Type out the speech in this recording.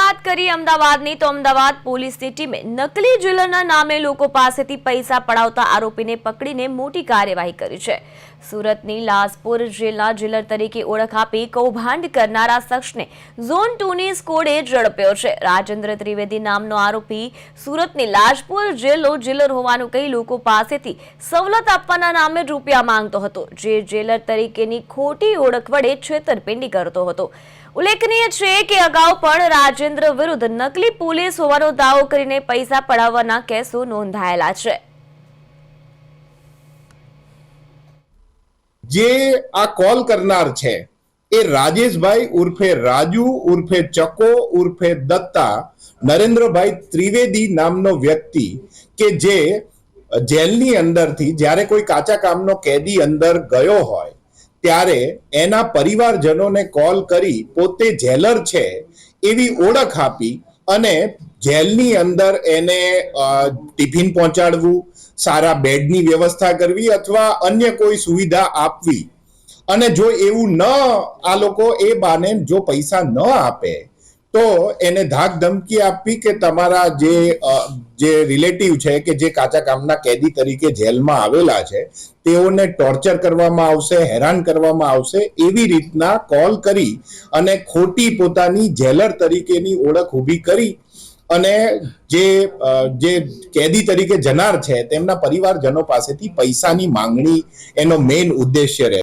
વાત કરીએ અમદાવાદની તો અમદાવાદ પોલીસની ટીમે નકલી જ્વેલરના નામે લોકો પાસેથી પૈસા પડાવતા આરોપીને પકડીને મોટી કાર્યવાહી કરી છે। સુરતની લાજપોર જેલના જેલર તરીકે ઓળખ આપી કૌભાંડ કરનારા શખ્સને ઝોન 2ની સ્કોડે ઝડપ્યો છે। રાજેન્દ્ર ત્રિવેદી નામનો આરોપી સુરતની લાજપોર જેલનો જેલર હોવાનું કહી લોકો પાસેથી સવલત આપવાના નામે રૂપિયા માંગતો હતો, જે જેલર તરીકેની ખોટી ઓળખ વડે છેતરપિંડી કરતો હતો। ઉલ્લેખનીય છે કે અગાઉ પણ રાજેન્દ્ર વિરુદ્ધ નકલી પોલીસ હોવાનો દાવો કરીને પૈસા પડાવવાના કેસો નોંધાયેલા છે। જે આ કોલ કરનાર છે એ રાજેશભાઈ ઉર્ફે રાજુ ઉર્ફે ચકો ઉર્ફે દત્તા નરેન્દ્રભાઈ ત્રિવેદી નામનો વ્યક્તિ કે જે જેલની અંદરથી જ્યારે કોઈ કાચા કામનો કેદી અંદર ગયો હોય ત્યારે એના પરિવારજનોને કોલ કરી પોતે જેલર છે એવી ઓળખ આપી અને જેલની અંદર એને ટિફિન પહોંચાડવું, સારા બેડની વ્યવસ્થા કરવી અથવા અન્ય કોઈ સુવિધા આપવી, અને જો એવું ન આ લોકો એ બાને જો પૈસા ન આપે તો એને ધાક ધમકી આપવી કે તમારા જે રિલેટિવ છે કે જે કાચા કામના કેદી તરીકે જેલમાં આવેલા છે તેઓને ટોર્ચર કરવામાં આવશે, હેરાન કરવામાં આવશે, એવી રીતના કોલ કરી અને ખોટી પોતાની જેલર તરીકેની ઓળખ ઊભી કરી અને જે કેદી તરીકે જનાર છે તેમના પરિવારજનો પાસેથી પૈસાની માંગણી એનો મેઇન ઉદ્દેશ્ય રહે।